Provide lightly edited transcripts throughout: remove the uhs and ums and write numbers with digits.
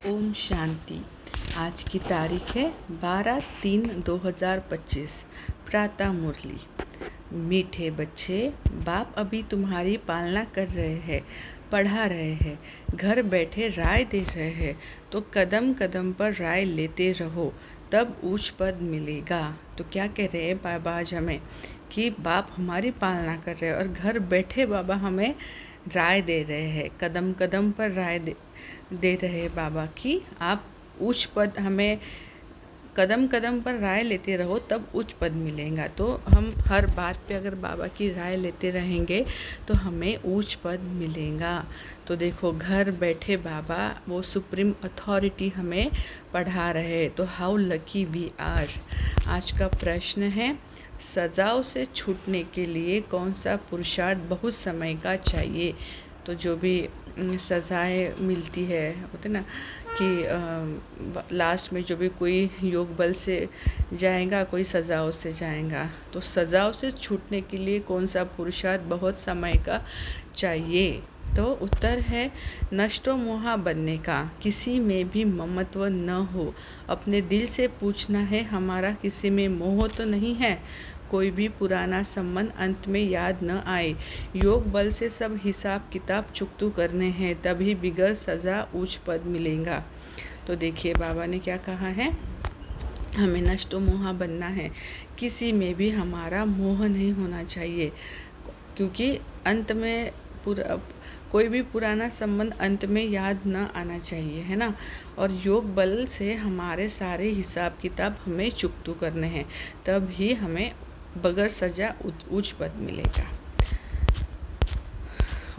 ओम शांति। आज की तारीख है 12/3/2025। प्रातः मुरली। मीठे बच्चे, बाप अभी तुम्हारी पालना कर रहे हैं, पढ़ा रहे हैं, घर बैठे राय दे रहे हैं, तो कदम कदम पर राय लेते रहो, तब ऊंच पद मिलेगा। तो क्या कह रहे हैं बाबा आज हमें कि बाप हमारी पालना कर रहे हैं और घर बैठे बाबा हमें राय दे रहे हैं, कदम कदम पर राय दे रहे हैं बाबा कि आप उच्च पद, हमें कदम कदम पर राय लेते रहो तब उच्च पद मिलेगा। तो हम हर बात पे अगर बाबा की राय लेते रहेंगे तो हमें उच्च पद मिलेगा। तो देखो, घर बैठे बाबा वो सुप्रीम अथॉरिटी हमें पढ़ा रहे हैं। तो हाउ लकी वी आर। आज का प्रश्न है, सजाओं से छूटने के लिए कौन सा पुरुषार्थ बहुत समय का चाहिए। तो जो भी सजाएं मिलती है, होते ना कि लास्ट में जो भी कोई योग बल से जाएगा, कोई सजाओं से जाएगा, तो सजाओं से छूटने के लिए कौन सा पुरुषार्थ बहुत समय का चाहिए। तो उत्तर है नष्टो मोहा बनने का, किसी में भी ममत्व न हो। अपने दिल से पूछना है, हमारा किसी में मोह तो नहीं है। कोई भी पुराना संबंध अंत में याद न आए। योग बल से सब हिसाब किताब चुकतू करने हैं, तभी बिगड़ सजा उच्च पद मिलेगा। तो देखिए बाबा ने क्या कहा है, हमें नष्टो मोहा बनना है, किसी में भी हमारा मोह नहीं होना चाहिए, क्योंकि अंत में कोई भी पुराना संबंध अंत में याद न आना चाहिए, है ना। और योग बल से हमारे सारे हिसाब किताब हमें चुकतू करने हैं, तब ही हमें बगैर सजा उच्च पद मिलेगा।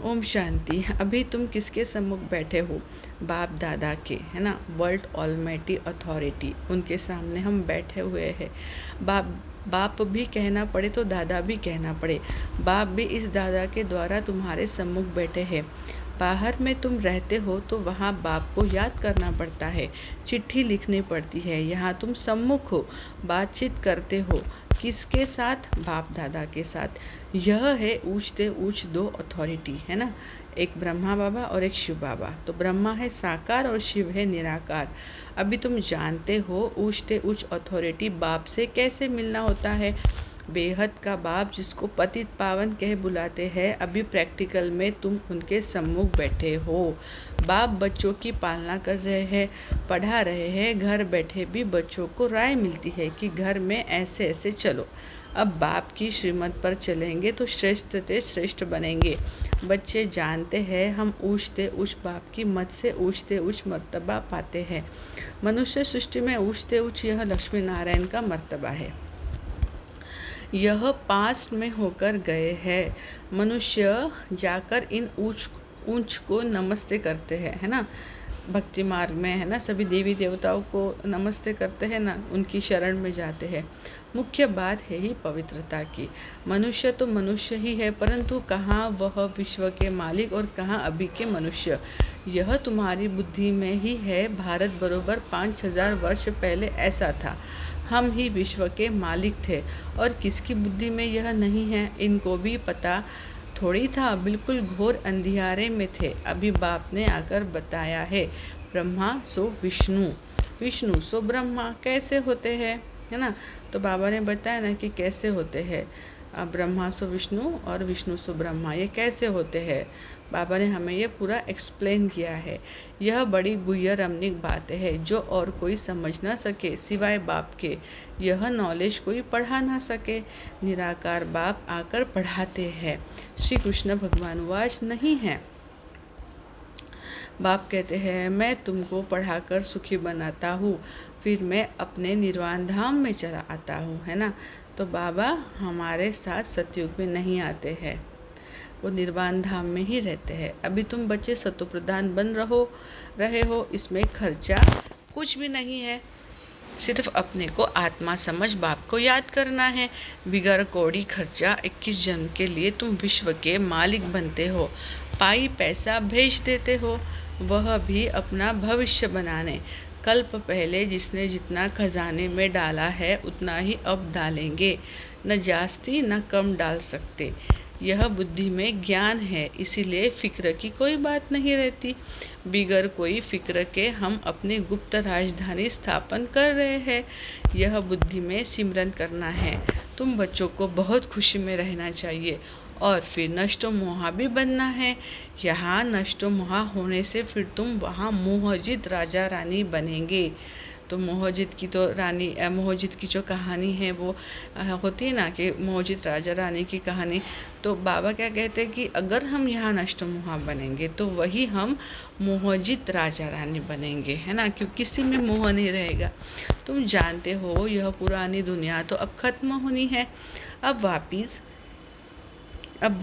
ओम शांति। अभी तुम किसके सम्मुख बैठे हो? बाप दादा के, है ना, वर्ल्ड ऑलमाइटी अथॉरिटी, उनके सामने हम बैठे हुए हैं। बाप भी कहना पड़े तो दादा भी कहना पड़े, बाप भी इस दादा के द्वारा तुम्हारे सम्मुख बैठे हैं। बाहर में तुम रहते हो तो वहाँ बाप को याद करना पड़ता है, चिट्ठी लिखनी पड़ती है। यहाँ तुम सम्मुख हो, बातचीत करते हो, किसके साथ? बाप दादा के साथ। यह है ऊंचते ऊंच दो अथॉरिटी, है ना, एक ब्रह्मा बाबा और एक शिव बाबा। तो ब्रह्मा है साकार और शिव है निराकार। अभी तुम जानते हो ऊंचते ऊंच अथॉरिटी बाप से कैसे मिलना होता है। बेहद का बाप जिसको पतित पावन कह बुलाते हैं, अभी प्रैक्टिकल में तुम उनके सम्मुख बैठे हो। बाप बच्चों की पालना कर रहे हैं, पढ़ा रहे हैं, घर बैठे भी बच्चों को राय मिलती है कि घर में ऐसे ऐसे चलो। अब बाप की श्रीमत पर चलेंगे तो श्रेष्ठ से श्रेष्ठ बनेंगे। बच्चे जानते हैं हम ऊंचते ऊंच बाप की मत से ऊंचते ऊंच मर्तबा पाते हैं। मनुष्य सृष्टि में ऊंचते ऊंच यह लक्ष्मी नारायण का मर्तबा है। यह पास्ट में होकर गए हैं। मनुष्य जाकर इन ऊंच को नमस्ते करते हैं, है ना। भक्ति मार्ग में, है ना, सभी देवी देवताओं को नमस्ते करते हैं ना, उनकी शरण में जाते हैं। मुख्य बात है ही पवित्रता की। मनुष्य तो मनुष्य ही है, परंतु कहाँ वह विश्व के मालिक और कहाँ अभी के मनुष्य, यह तुम्हारी बुद्धि में ही है। भारत बरोबर 5000 वर्ष पहले ऐसा था, हम ही विश्व के मालिक थे, और किसकी बुद्धि में यह नहीं है, इनको भी पता थोड़ी था, बिल्कुल घोर अंधियारे में थे। अभी बाप ने आकर बताया है, ब्रह्मा सो विष्णु, विष्णु सो ब्रह्मा कैसे होते हैं, है ना। तो बाबा ने बताया ना कि कैसे होते हैं, ब्रह्मा सो विष्णु और विष्णु सो ब्रह्मा, ये कैसे होते हैं। बाबा ने हमें ये पूरा एक्सप्लेन किया है। यह बड़ी गुह्य रमणीक बात है जो और कोई समझ ना सके सिवाय बाप के। यह नॉलेज कोई पढ़ा ना सके, निराकार बाप आकर पढ़ाते हैं। श्री कृष्ण भगवान वाच नहीं है। बाप कहते हैं, मैं तुमको पढ़ाकर सुखी बनाता हूँ, फिर मैं अपने निर्वाण धाम में चला आता हूँ, है ना। तो बाबा हमारे साथ सतयुग में नहीं आते हैं, वो निर्वाण धाम में ही रहते हैं। अभी तुम बच्चे सतो प्रधान बन रहे हो, इसमें खर्चा कुछ भी नहीं है, सिर्फ अपने को आत्मा समझ बाप को याद करना है। बिगर कौड़ी खर्चा 21 जन्म के लिए तुम विश्व के मालिक बनते हो। पाई पैसा भेज देते हो, वह भी अपना भविष्य बनाने। कल्प पहले जिसने जितना खजाने में डाला है उतना ही अब डालेंगे, न जास्ती न कम डाल सकते। यह बुद्धि में ज्ञान है, इसीलिए फिक्र की कोई बात नहीं रहती। बिगर कोई फिक्र के हम अपनी गुप्त राजधानी स्थापन कर रहे हैं। यह बुद्धि में सिमरन करना है। तुम बच्चों को बहुत खुशी में रहना चाहिए और फिर नष्टो मोहा भी बनना है। यहाँ नष्टो मोहा होने से फिर तुम वहाँ मोहजित राजा रानी बनेंगे। तो मोहजित की जो कहानी है वो होती है ना, कि मोहजित राजा रानी की कहानी। तो बाबा क्या कहते हैं कि अगर हम यहाँ नष्टमोहा बनेंगे तो वही हम मोहजित राजा रानी बनेंगे, है ना, क्योंकि किसी में मोह नहीं रहेगा। तुम जानते हो यह पुरानी दुनिया तो अब खत्म होनी है, अब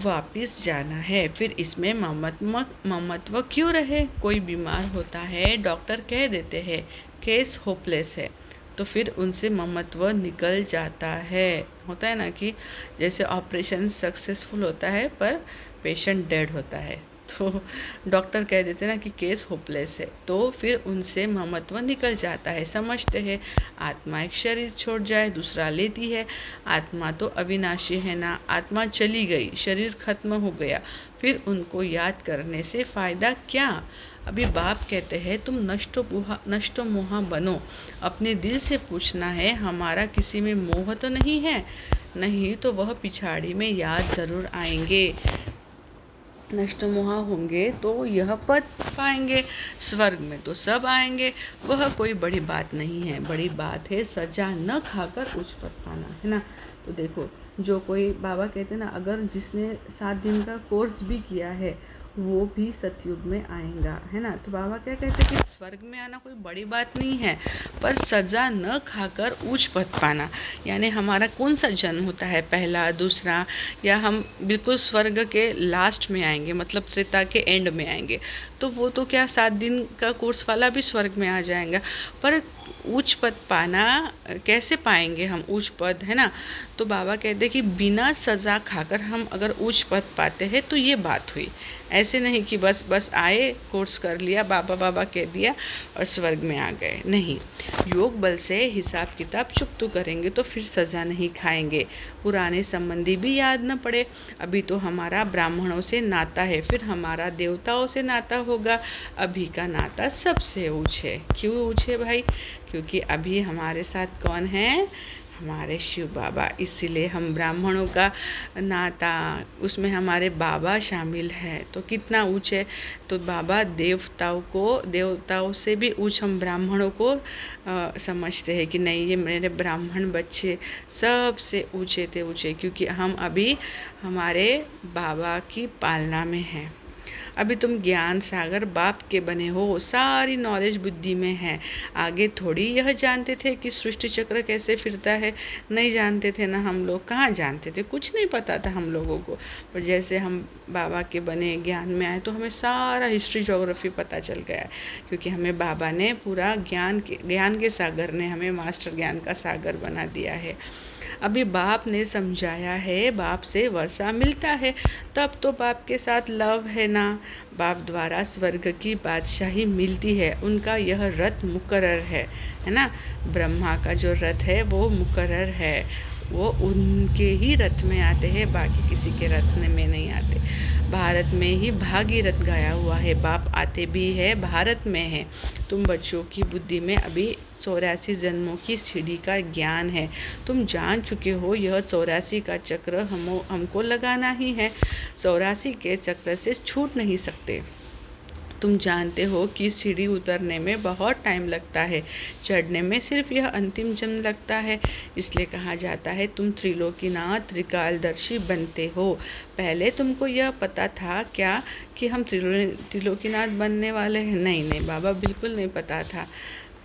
वापिस जाना है, फिर इसमें ममत्व क्यों रहे। कोई बीमार होता है, डॉक्टर कह देते हैं केस होपलेस है, तो फिर उनसे ममत्व निकल जाता है। होता है ना कि जैसे ऑपरेशन सक्सेसफुल होता है पर पेशेंट डेड होता है, तो डॉक्टर कह देते हैं ना कि केस होपलेस है, तो फिर उनसे ममत्व निकल जाता है। समझते हैं आत्मा एक शरीर छोड़ जाए दूसरा लेती है, आत्मा तो अविनाशी है ना, आत्मा चली गई शरीर खत्म हो गया, फिर उनको याद करने से फ़ायदा क्या। अभी बाप कहते हैं तुम नष्टो मोहा बनो। अपने दिल से पूछना है हमारा किसी में मोह तो नहीं है, नहीं तो वह पिछाड़ी में याद ज़रूर आएंगे। नष्टमोहा होंगे तो यह पद पाएंगे, स्वर्ग में तो सब आएंगे। वह कोई बड़ी बात नहीं है, बड़ी बात है सजा न खाकर उच्च पद पाना, है ना। तो देखो, जो कोई बाबा कहते हैं ना, अगर जिसने 7 दिन का कोर्स भी किया है वो भी सतयुग में आएगा, है ना। तो बाबा क्या कहते हैं कि स्वर्ग में आना कोई बड़ी बात नहीं है, पर सजा न खाकर उच्च पद पाना, यानी हमारा कौन सा जन्म होता है, पहला दूसरा, या हम बिल्कुल स्वर्ग के लास्ट में आएंगे, मतलब त्रेता के एंड में आएंगे, तो वो तो क्या 7 दिन का कोर्स वाला भी स्वर्ग में आ जाएगा। पर उच्च पद पाना कैसे पाएंगे हम उच्च पद, है ना। तो बाबा कहते हैं कि बिना सज़ा खाकर हम अगर उच्च पद पाते हैं तो ये बात हुई। ऐसे नहीं कि बस आए, कोर्स कर लिया, बाबा बाबा कह दिया और स्वर्ग में आ गए, नहीं। योग बल से हिसाब किताब चुकतो करेंगे तो फिर सज़ा नहीं खाएंगे। पुराने संबंधी भी याद न पड़े। अभी तो हमारा ब्राह्मणों से नाता है, फिर हमारा देवताओं से नाता होगा। अभी का नाता सबसे ऊँचे। क्यों ऊँचे भाई? क्योंकि अभी हमारे साथ कौन है, हमारे शिव बाबा। इसीलिए हम ब्राह्मणों का नाता, उसमें हमारे बाबा शामिल है, तो कितना ऊँचे। तो बाबा देवताओं से भी ऊँच हम ब्राह्मणों को समझते हैं कि नहीं, ये मेरे ब्राह्मण बच्चे सबसे ऊँचे थे ऊँचे, क्योंकि हम अभी हमारे बाबा की पालना में हैं। अभी तुम ज्ञान सागर बाप के बने हो, सारी नॉलेज बुद्धि में है। आगे थोड़ी यह जानते थे कि सृष्टि चक्र कैसे फिरता है, नहीं जानते थे ना। हम लोग कहाँ जानते थे, कुछ नहीं पता था हम लोगों को। पर जैसे हम बाबा के बने, ज्ञान में आए, तो हमें सारा हिस्ट्री ज्योग्राफी पता चल गया है, क्योंकि हमें बाबा ने पूरा ज्ञान के सागर ने हमें मास्टर ज्ञान का सागर बना दिया है। अभी बाप ने समझाया है, बाप से वर्षा मिलता है, तब तो बाप के साथ लव है ना। बाप द्वारा स्वर्ग की बादशाही मिलती है, उनका यह रथ मुकर्रर है ना। ब्रह्मा का जो रथ है वो मुकर्रर है, वो उनके ही रथ में आते हैं, बाकी किसी के रथ में नहीं आते। भारत में ही भागीरथ गाया हुआ है, बाप आते भी है, भारत में है। तुम बच्चों की बुद्धि में अभी 84 जन्मों की सीढ़ी का ज्ञान है। तुम जान चुके हो यह 84 का चक्र हमको लगाना ही है। 84 के चक्र से छूट नहीं सकते। तुम जानते हो कि सीढ़ी उतरने में बहुत टाइम लगता है, चढ़ने में सिर्फ यह अंतिम जन्म लगता है। इसलिए कहा जाता है तुम त्रिलोकीनाथ त्रिकालदर्शी बनते हो। पहले तुमको यह पता था क्या कि हम त्रिलोकीनाथ बनने वाले हैं? नहीं बाबा, बिल्कुल नहीं पता था।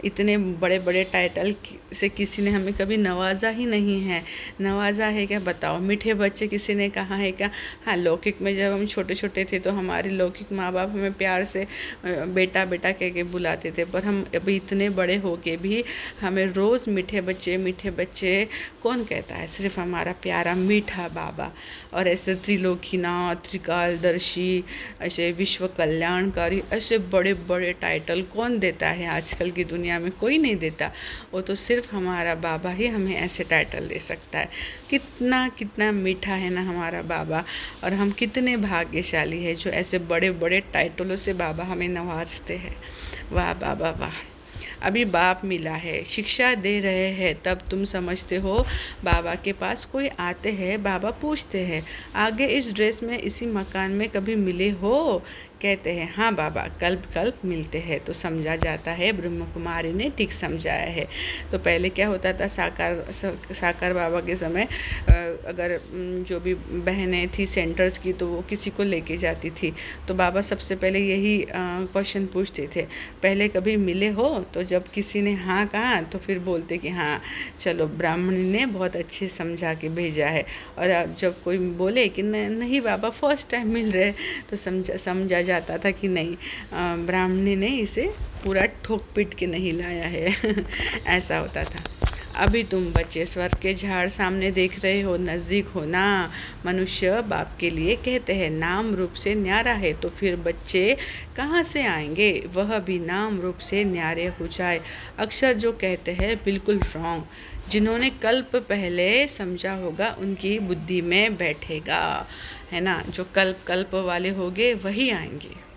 इतने बड़े बड़े टाइटल से किसी ने हमें कभी नवाजा ही नहीं है। नवाजा है क्या, बताओ? मीठे बच्चे किसी ने कहा है क्या? हाँ, लौकिक में जब हम छोटे छोटे थे तो हमारे लौकिक माँ बाप हमें प्यार से बेटा बेटा कह के बुलाते थे, पर हम अभी इतने बड़े हो के भी हमें रोज़ मीठे बच्चे कौन कहता है? सिर्फ हमारा प्यारा मीठा बाबा। और ऐसे त्रिलोकीनाथ त्रिकालदर्शी, ऐसे विश्व कल्याणकारी, ऐसे बड़े बड़े टाइटल कौन देता है आजकल की दुनिया दुनिया में कोई नहीं देता, वो तो सिर्फ हमारा बाबा ही हमें ऐसे टाइटल दे सकता है। कितना कितना मीठा है ना हमारा बाबा, और हम कितने भाग्यशाली है जो ऐसे बड़े बड़े टाइटलों से बाबा हमें नवाजते हैं। वाह बाबा वाह। अभी बाप मिला है, शिक्षा दे रहे हैं, तब तुम समझते हो बाबा के पास कोई आते हैं, बाबा पूछते हैं आगे इस ड्रेस में इसी मकान में कभी मिले हो? कहते हैं हाँ बाबा, कल्प कल्प मिलते हैं। तो समझा जाता है ब्रह्म कुमारी ने ठीक समझाया है। तो पहले क्या होता था, साकार बाबा के समय अगर जो भी बहनें थी सेंटर्स की, तो वो किसी को लेके जाती थी, तो बाबा सबसे पहले यही क्वेश्चन पूछते थे, पहले कभी मिले हो? तो जब किसी ने हाँ कहा तो फिर बोलते कि हाँ चलो, ब्राह्मणी ने बहुत अच्छे समझा के भेजा है। और जब कोई बोले कि नहीं बाबा फर्स्ट टाइम मिल रहे, तो समझा जाता था कि नहीं, ब्राह्मणी ने इसे पूरा ठोक पीट के नहीं लाया है। ऐसा होता था। अभी तुम बच्चे स्वर्ग के झाड़ सामने देख रहे हो, नज़दीक हो ना। मनुष्य बाप के लिए कहते हैं नाम रूप से न्यारा है, तो फिर बच्चे कहाँ से आएंगे? वह भी नाम रूप से न्यारे हो जाए। अक्षर जो कहते हैं बिल्कुल रॉन्ग। जिन्होंने कल्प पहले समझा होगा उनकी बुद्धि में बैठेगा, है ना। जो कल्प कल्प वाले होंगे वही आएंगे।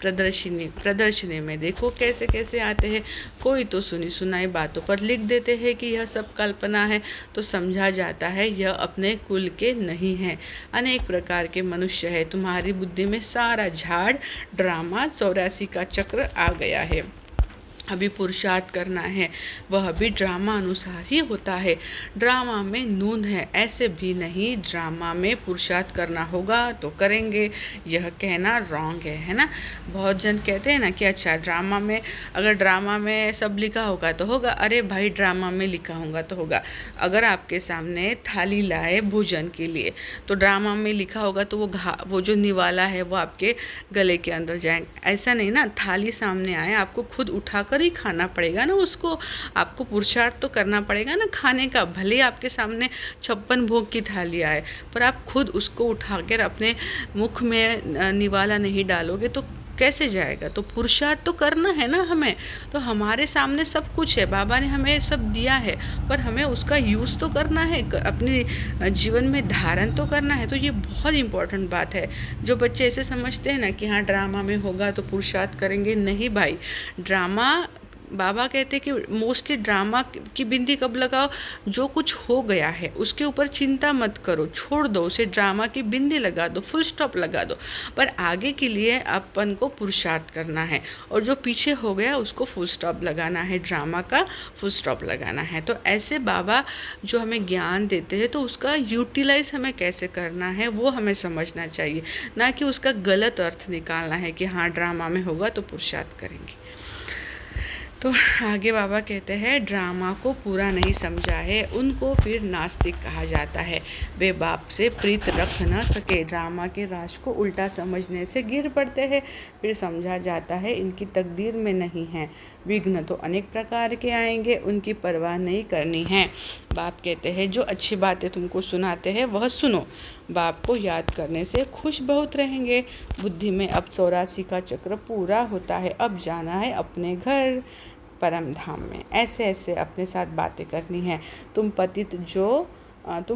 प्रदर्शनी में देखो कैसे कैसे आते हैं। कोई तो सुनी सुनाई बातों पर लिख देते हैं कि यह सब कल्पना है, तो समझा जाता है यह अपने कुल के नहीं है। अनेक प्रकार के मनुष्य है, तुम्हारी बुद्धि में सारा झाड़ ड्रामा 84 का चक्र आ गया है। अभी पुरुषार्थ करना है, वह भी ड्रामा अनुसार ही होता है। ड्रामा में नूंद है, ऐसे भी नहीं। ड्रामा में पुरुषार्थ करना होगा तो करेंगे, यह कहना रॉन्ग है ना। बहुत जन कहते हैं ना कि अच्छा ड्रामा में, अगर ड्रामा में सब लिखा होगा तो होगा। अरे भाई, ड्रामा में लिखा होगा तो होगा। अगर आपके सामने थाली लाए भोजन के लिए, तो ड्रामा में लिखा होगा तो वो जो निवाला है वो आपके गले के अंदर जाएंगे। ऐसा नहीं ना, थाली सामने आए आपको खुद उठा कर ही खाना पड़ेगा ना उसको। आपको पुरुषार्थ तो करना पड़ेगा ना खाने का। भले आपके सामने 56 भोग की थाली आए, पर आप खुद उसको उठाकर अपने मुख में निवाला नहीं डालोगे तो कैसे जाएगा? तो पुरुषार्थ तो करना है ना हमें। तो हमारे सामने सब कुछ है, बाबा ने हमें सब दिया है, पर हमें उसका यूज़ तो करना है, अपने जीवन में धारण तो करना है। तो ये बहुत इम्पोर्टेंट बात है। जो बच्चे ऐसे समझते हैं ना कि हाँ ड्रामा में होगा तो पुरुषार्थ करेंगे, नहीं भाई। ड्रामा, बाबा कहते हैं कि मोस्टली ड्रामा की बिंदी कब लगाओ? जो कुछ हो गया है उसके ऊपर चिंता मत करो, छोड़ दो उसे, ड्रामा की बिंदी लगा दो, फुल स्टॉप लगा दो। पर आगे के लिए अपन को पुरुषार्थ करना है, और जो पीछे हो गया उसको फुल स्टॉप लगाना है, ड्रामा का फुल स्टॉप लगाना है। तो ऐसे बाबा जो हमें ज्ञान देते हैं, तो उसका यूटिलाइज हमें कैसे करना है वो हमें समझना चाहिए, ना कि उसका गलत अर्थ निकालना है कि हाँ ड्रामा में होगा तो पुरुषार्थ करेंगे। तो आगे बाबा कहते हैं ड्रामा को पूरा नहीं समझा है उनको फिर नास्तिक कहा जाता है। वे बाप से प्रीत रख न सके, ड्रामा के राज को उल्टा समझने से गिर पड़ते हैं। फिर समझा जाता है इनकी तकदीर में नहीं है। विघ्न तो अनेक प्रकार के आएंगे, उनकी परवाह नहीं करनी है। बाप कहते हैं जो अच्छी बातें तुमको सुनाते हैं वह सुनो, बाप को याद करने से खुश बहुत रहेंगे। बुद्धि में अब 84 का चक्र पूरा होता है, अब जाना है अपने घर परम धाम में। ऐसे ऐसे अपने साथ बातें करनी है। तुम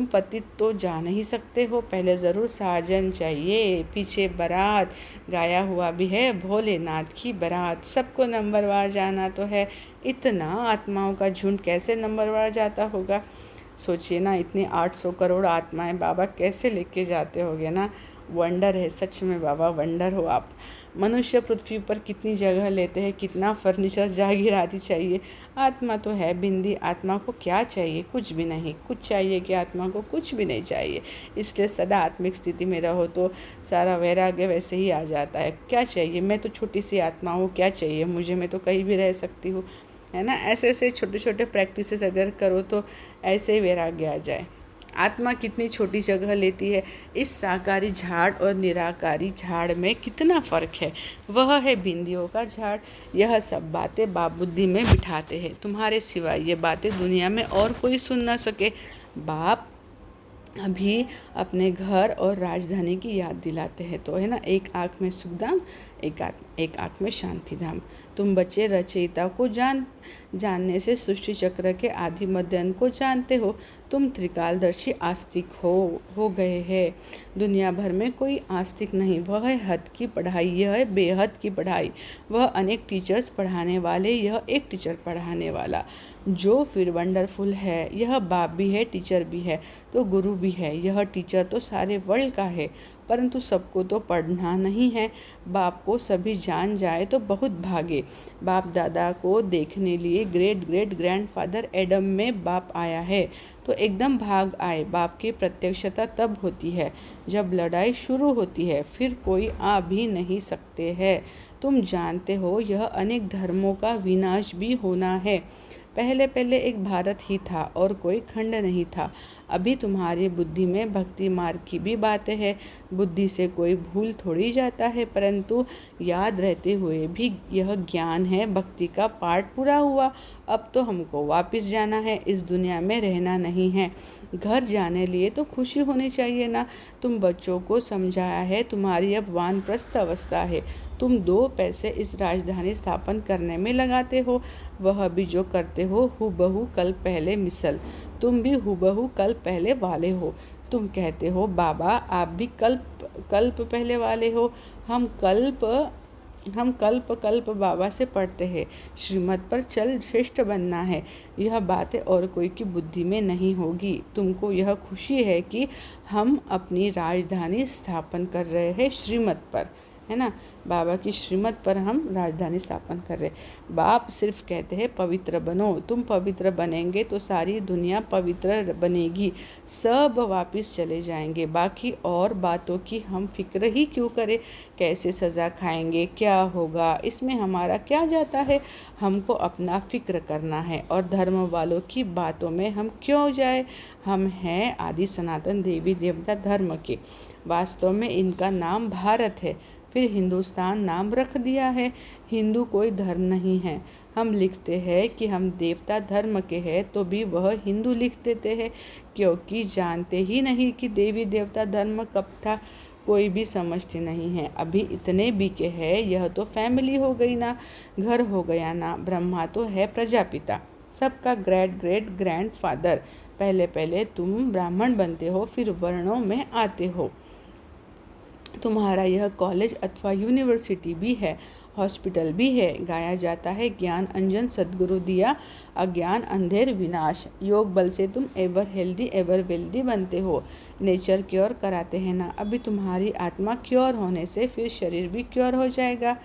पतित तो जा नहीं सकते हो, पहले ज़रूर साजन चाहिए। पीछे बारात गाया हुआ भी है, भोलेनाथ की बारात। सबको नंबरवार जाना तो है, इतना आत्माओं का झुंड कैसे नंबरवार जाता होगा? सोचिए ना, इतनी 800 करोड़ आत्माएं बाबा कैसे लेके जाते होंगे ना। वंडर है सच में बाबा, वंडर हो आप। मनुष्य पृथ्वी पर कितनी जगह लेते हैं, कितना फर्नीचर जागीर आदि चाहिए। आत्मा तो है बिंदी, आत्मा को क्या चाहिए? कुछ भी नहीं। कुछ चाहिए कि आत्मा को कुछ भी नहीं चाहिए। इसलिए सदा आत्मिक स्थिति में रहो तो सारा वैराग्य वैसे ही आ जाता है। क्या चाहिए? मैं तो छोटी सी आत्मा हूँ, क्या चाहिए मुझे? मैं तो कहीं भी रह सकती हूँ, है ना। ऐसे ऐसे छोटे छोटे प्रैक्टिसेस अगर करो तो ऐसे ही वैराग्य आ जाए। आत्मा कितनी छोटी जगह लेती है। इस साकारी झाड़ और निराकारी झाड़ में कितना फ़र्क है। वह है बिंदियों का झाड़। यह सब बातें बाप बुद्धि में बिठाते हैं, तुम्हारे सिवाय ये बातें दुनिया में और कोई सुन ना सके। बाप अभी अपने घर और राजधानी की याद दिलाते हैं, तो है ना, एक आँख में सुखधाम, एक आंख में शांति धाम। तुम बच्चे रचयिता को जानने से सृष्टि चक्र के आदि मध्य अंत को जानते हो। तुम त्रिकालदर्शी आस्तिक हो गए हैं। दुनिया भर में कोई आस्तिक नहीं। वह है हद की पढ़ाई, यह है बेहद की पढ़ाई। वह अनेक टीचर्स पढ़ाने वाले, यह एक टीचर पढ़ाने वाला। जो फिर वंडरफुल है, यह बाप भी है, टीचर भी है, तो गुरु भी है। यह टीचर तो सारे वर्ल्ड का है, परंतु सबको तो पढ़ना नहीं है। बाप को सभी जान जाए तो बहुत भागे। बाप दादा को देखने लिए ग्रेट ग्रेट ग्रैंडफादर एडम में बाप आया है, तो एकदम भाग आए। बाप की प्रत्यक्षता तब होती है जब लड़ाई शुरू होती है, फिर कोई आ भी नहीं सकते हैं। तुम जानते हो यह अनेक धर्मों का विनाश भी होना है। पहले पहले एक भारत ही था और कोई खंड नहीं था। अभी तुम्हारी बुद्धि में भक्ति मार्ग की भी बातें हैं। बुद्धि से कोई भूल थोड़ी जाता है, परंतु याद रहते हुए भी यह ज्ञान है। भक्ति का पाठ पूरा हुआ। अब तो हमको वापस जाना है, इस दुनिया में रहना नहीं है। घर जाने लिए तो खुशी होनी चाहिए ना। तुम बच्चों को समझाया है, तुम्हारी अब वानप्रस्थ अवस्था है। तुम 2 पैसे इस राजधानी स्थापन करने में लगाते हो। वह भी जो करते हो हूबहू कल पहले मिसल। तुम भी हूबहू कल पहले वाले हो। तुम कहते हो बाबा आप भी कल्प पहले वाले हो। हम कल्प बाबा से पढ़ते हैं। श्रीमत पर चल श्रेष्ठ बनना है। यह बातें और कोई की बुद्धि में नहीं होगी। तुमको यह खुशी है कि हम अपनी राजधानी स्थापन कर रहे हैं श्रीमत पर, है ना। बाबा की श्रीमत पर हम राजधानी स्थापन कर रहे। बाप सिर्फ कहते हैं पवित्र बनो। तुम पवित्र बनेंगे तो सारी दुनिया पवित्र बनेगी। सब वापस चले जाएंगे। बाकी और बातों की हम फिक्र ही क्यों करें। कैसे सज़ा खाएंगे, क्या होगा, इसमें हमारा क्या जाता है। हमको अपना फिक्र करना है और धर्म वालों की बातों में हम क्यों जाए। हम हैं आदि सनातन देवी देवता धर्म के। वास्तव में इनका नाम भारत है, फिर हिंदुस्तान नाम रख दिया है। हिंदू कोई धर्म नहीं है। हम लिखते हैं कि हम देवता धर्म के हैं, तो भी वह हिंदू लिख देते हैं, क्योंकि जानते ही नहीं कि देवी देवता धर्म कब था। कोई भी समझते नहीं है। अभी इतने बीके हैं। यह तो फैमिली हो गई ना, घर हो गया ना। ब्रह्मा तो है प्रजापिता, सबका ग्रेट ग्रेट ग्रैंडफादर। पहले पहले तुम ब्राह्मण बनते हो, फिर वर्णों में आते हो। तुम्हारा यह कॉलेज अथवा यूनिवर्सिटी भी है, हॉस्पिटल भी है। गाया जाता है ज्ञान अंजन सद्गुरु दिया, अज्ञान अंधेर विनाश। योग बल से तुम एवर हेल्दी एवर वेल्दी बनते हो। नेचर क्योर कराते हैं ना। अभी तुम्हारी आत्मा क्योर होने से फिर शरीर भी क्योर हो जाएगा।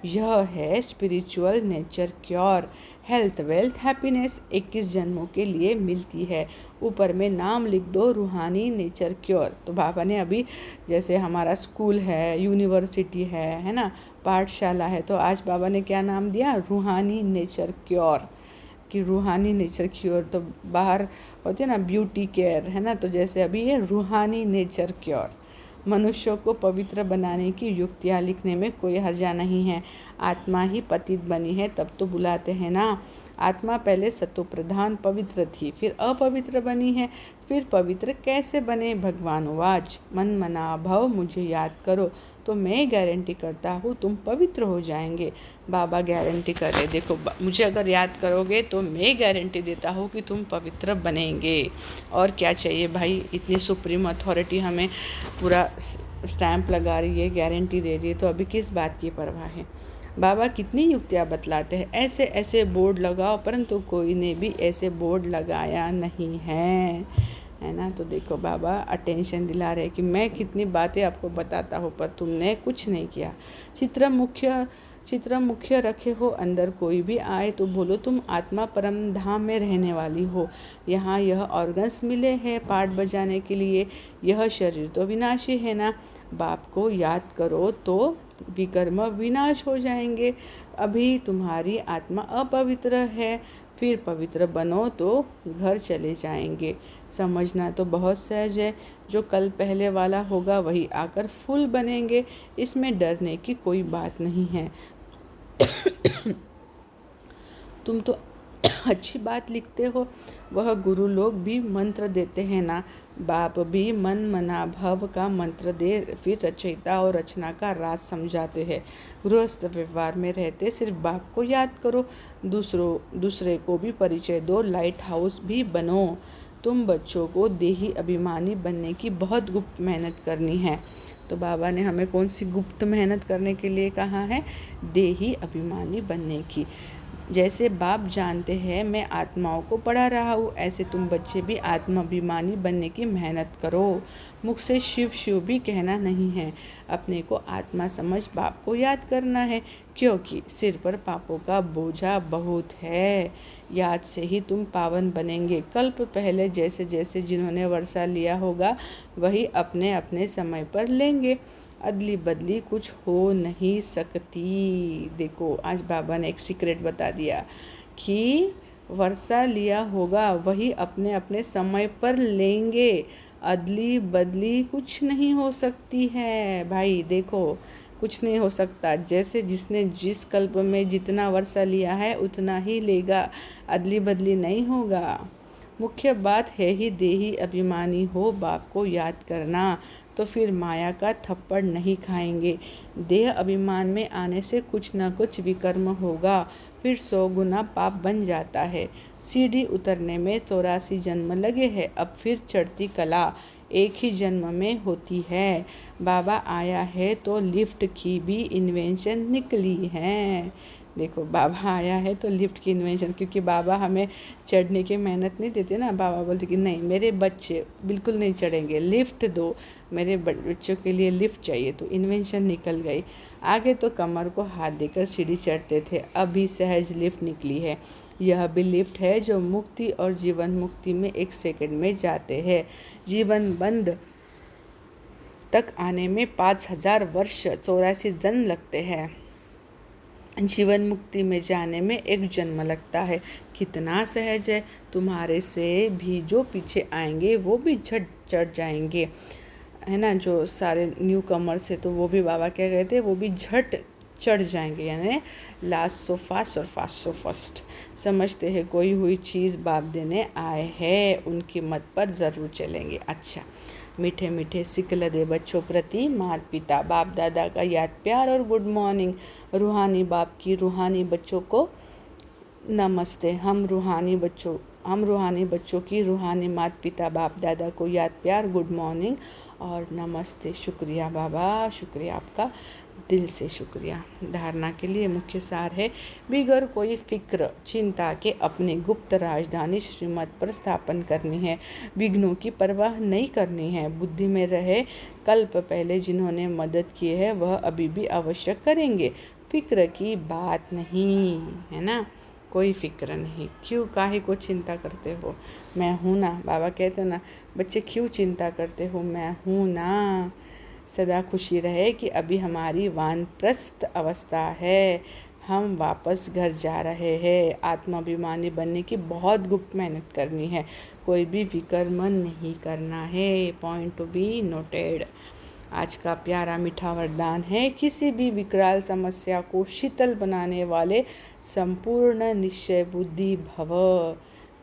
यह है spiritual nature cure. Health wealth happiness 21 जन्मों के लिए मिलती है। ऊपर में नाम लिख दो, रूहानी नेचर क्योर। तो बाबा ने अभी जैसे हमारा स्कूल है, यूनिवर्सिटी है ना, पाठशाला है, तो आज बाबा ने क्या नाम दिया, रूहानी नेचर क्योर। कि रूहानी नेचर क्योर तो बाहर होते ना ब्यूटी केयर, है ना, तो जैसे अभी ये रूहानी नेचर क्योर। मनुष्यों को पवित्र बनाने की युक्तियाँ लिखने में कोई हर्जा नहीं है। आत्मा ही पतित बनी है तब तो बुलाते हैं ना। आत्मा पहले सतो प्रधान पवित्र थी, फिर अपवित्र बनी है, फिर पवित्र कैसे बने। भगवान वाच मन मना भव मुझे याद करो, तो मैं गारंटी करता हूँ तुम पवित्र हो जाएंगे। बाबा गारंटी कर रहे, देखो मुझे अगर याद करोगे तो मैं गारंटी देता हूँ कि तुम पवित्र बनेंगे। और क्या चाहिए भाई, इतनी सुप्रीम अथॉरिटी हमें पूरा स्टैंप लगा रही है, गारंटी दे रही है, तो अभी किस बात की परवाह है। बाबा कितनी युक्तियाँ बतलाते हैं, ऐसे ऐसे बोर्ड लगाओ, परंतु कोई ने भी ऐसे बोर्ड लगाया नहीं है ना। तो देखो बाबा अटेंशन दिला रहे कि मैं कितनी बातें आपको बताता हूँ, पर तुमने कुछ नहीं किया। चित्र मुख्य रखे हो, अंदर कोई भी आए तो बोलो तुम आत्मा परम धाम में रहने वाली हो। यहाँ यह ऑर्गन्स मिले हैं पाठ बजाने के लिए। यह शरीर तो विनाशी है ना। बाप को याद करो तो विकर्म विनाश हो जाएंगे। अभी तुम्हारी आत्मा अपवित्र है, फिर पवित्र बनो तो घर चले जाएंगे। समझना तो बहुत सहज है। जो कल पहले वाला होगा वही आकर फूल बनेंगे। इसमें डरने की कोई बात नहीं है। तुम तो अच्छी बात लिखते हो। वह गुरु लोग भी मंत्र देते हैं ना, बाप भी मन मना भव का मंत्र दे फिर रचयिता और रचना का राज समझाते हैं। गृहस्थ व्यवहार में रहते सिर्फ बाप को याद करो, दूसरे को भी परिचय दो, लाइट हाउस भी बनो। तुम बच्चों को देही अभिमानी बनने की बहुत गुप्त मेहनत करनी है। तो बाबा ने हमें कौन सी गुप्त मेहनत करने के लिए कहा है? देही अभिमानी बनने की। जैसे बाप जानते हैं मैं आत्माओं को पढ़ा रहा हूँ, ऐसे तुम बच्चे भी आत्माभिमानी बनने की मेहनत करो। मुख से शिव शिव भी कहना नहीं है, अपने को आत्मा समझ बाप को याद करना है, क्योंकि सिर पर पापों का बोझा बहुत है। याद से ही तुम पावन बनेंगे। कल्प पहले जैसे जैसे जिन्होंने वर्षा लिया होगा वही अपने अपने समय पर लेंगे, अदली बदली कुछ हो नहीं सकती। देखो आज बाबा ने एक सीक्रेट बता दिया कि वर्षा लिया होगा वही अपने अपने समय पर लेंगे, अदली बदली कुछ नहीं हो सकती है। भाई देखो कुछ नहीं हो सकता, जैसे जिसने जिस कल्प में जितना वर्षा लिया है उतना ही लेगा, अदली बदली नहीं होगा। मुख्य बात है ही देही अभिमानी हो बाप को याद करना, तो फिर माया का थप्पड़ नहीं खाएंगे। देह अभिमान में आने से कुछ न कुछ विकर्म होगा, फिर 100 गुना पाप बन जाता है। सीढ़ी उतरने में 84 जन्म लगे हैं, अब फिर चढ़ती कला एक ही जन्म में होती है। बाबा आया है तो लिफ्ट की भी इन्वेंशन निकली है। देखो बाबा आया है तो लिफ्ट की इन्वेंशन, क्योंकि बाबा हमें चढ़ने की मेहनत नहीं देते ना। बाबा बोलते कि नहीं मेरे बच्चे बिल्कुल नहीं चढ़ेंगे, लिफ्ट दो, मेरे बच्चों के लिए लिफ्ट चाहिए, तो इन्वेंशन निकल गई। आगे तो कमर को हाथ देकर सीढ़ी चढ़ते थे, अभी सहज लिफ्ट निकली है। यह भी लिफ्ट है जो मुक्ति और जीवन मुक्ति में 1 सेकंड में जाते हैं। जीवन बंद तक आने में 5000 वर्ष 84 जन्म लगते हैं, जीवन मुक्ति में जाने में 1 जन्म लगता है। कितना सहज है। तुम्हारे से भी जो पीछे आएंगे वो भी झट चढ़ जाएंगे, है ना। जो सारे न्यू कमर्स है तो वो भी बाबा क्या कहते हैं, वो भी झट चढ़ जाएंगे, यानी लास्ट सो फास्ट और फास्ट सो फर्स्ट। समझते हैं कोई हुई चीज़ बाप देने आए हैं, उनकी मत पर ज़रूर चलेंगे। अच्छा, मीठे मीठे सिकल दे बच्चों प्रति माता पिता बाप दादा का याद प्यार और गुड मॉर्निंग। रूहानी बाप की रूहानी बच्चों को नमस्ते। हम रूहानी बच्चों की रूहानी माता पिता बाप दादा को याद प्यार, गुड मॉर्निंग और नमस्ते। शुक्रिया बाबा, शुक्रिया आपका, दिल से शुक्रिया। धारणा के लिए मुख्य सार है, बिगर कोई फिक्र चिंता के अपनी गुप्त राजधानी श्रीमत पर स्थापन करनी है। विघ्नों की परवाह नहीं करनी है। बुद्धि में रहे कल्प पहले जिन्होंने मदद की है वह अभी भी आवश्यक करेंगे। फिक्र की बात नहीं है ना, कोई फिक्र नहीं। क्यों काहे को चिंता करते हो, मैं हूँ ना। बाबा कहते ना बच्चे क्यों चिंता करते हो, मैं हूँ ना। सदा खुशी रहे कि अभी हमारी वानप्रस्थ अवस्था है, हम वापस घर जा रहे हैं। आत्माभिमानी बनने की बहुत गुप्त मेहनत करनी है, कोई भी विकर्म नहीं करना है। Point to be noted. आज का प्यारा मीठा वरदान है, किसी भी विकराल समस्या को शीतल बनाने वाले संपूर्ण निश्चय बुद्धि भव।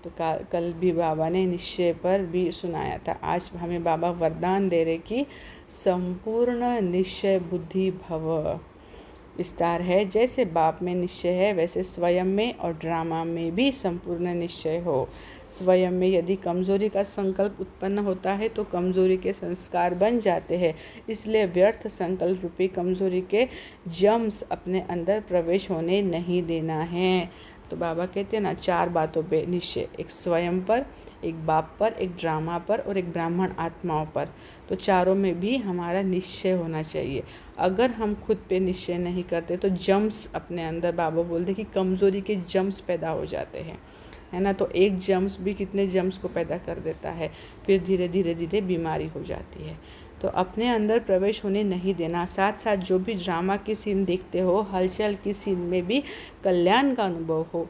तो कल भी बाबा ने निश्चय पर भी सुनाया था, आज हमें बाबा वरदान दे रहे कि संपूर्ण निश्चय बुद्धि भव। विस्तार है, जैसे बाप में निश्चय है वैसे स्वयं में और ड्रामा में भी संपूर्ण निश्चय हो। स्वयं में यदि कमजोरी का संकल्प उत्पन्न होता है तो कमजोरी के संस्कार बन जाते हैं, इसलिए व्यर्थ संकल्प रूपी कमजोरी के जम्स अपने अंदर प्रवेश होने नहीं देना है। तो बाबा कहते हैं ना 4 बातों पे निश्चय, एक स्वयं पर, एक बाप पर, एक ड्रामा पर और एक ब्राह्मण आत्माओं पर। तो चारों में भी हमारा निश्चय होना चाहिए। अगर हम खुद पे निश्चय नहीं करते तो जम्स अपने अंदर, बाबा बोलते कि कमज़ोरी के जम्स पैदा हो जाते हैं, है ना। तो एक जम्स भी कितने जम्स को पैदा कर देता है, फिर धीरे धीरे बीमारी हो जाती है। तो अपने अंदर प्रवेश होने नहीं देना। साथ साथ जो भी ड्रामा की सीन देखते हो, हलचल की सीन में भी कल्याण का अनुभव हो,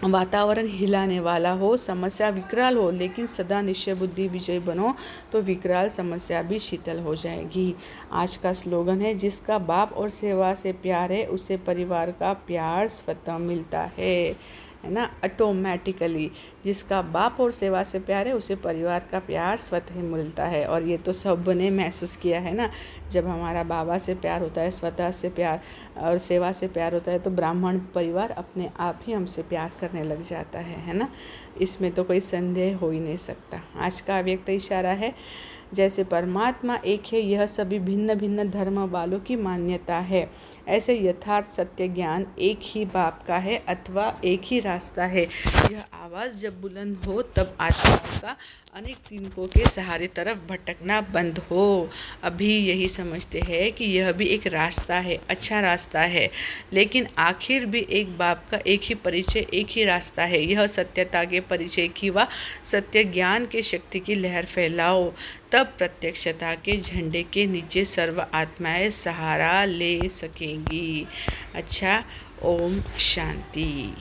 वातावरण हिलाने वाला हो, समस्या विकराल हो, लेकिन सदा निश्चय बुद्धि विजय बनो तो विकराल समस्या भी शीतल हो जाएगी। आज का स्लोगन है, जिसका बाप और सेवा से प्यार है उसे परिवार का प्यार स्वतः मिलता है। है ना, ऑटोमेटिकली। जिसका बाप और सेवा से प्यार है उसे परिवार का प्यार स्वतः मिलता है। और ये तो सब ने महसूस किया है ना, जब हमारा बाबा से प्यार होता है, स्वतः से प्यार और सेवा से प्यार होता है, तो ब्राह्मण परिवार अपने आप ही हमसे प्यार करने लग जाता है ना। इसमें तो कोई संदेह हो ही नहीं सकता। आज का अव्यक्त इशारा है, जैसे परमात्मा एक है, यह सभी भिन्न भिन्न धर्म वालों की मान्यता है, ऐसे यथार्थ सत्य ज्ञान एक ही बाप का है अथवा एक ही रास्ता है। यह आवाज़ जब बुलंद हो तब आत्माओं का अनेक तिनकों के सहारे तरफ भटकना बंद हो। अभी यही समझते हैं कि यह भी एक रास्ता है, अच्छा रास्ता है, लेकिन आखिर भी एक बाप का एक ही परिचय, एक ही रास्ता है। यह सत्यता के परिचय की व सत्य ज्ञान के शक्ति की लहर फैलाओ, तब प्रत्यक्षता के झंडे के नीचे सर्व आत्माएं सहारा ले सकेंगी। अच्छा, ओम शांति।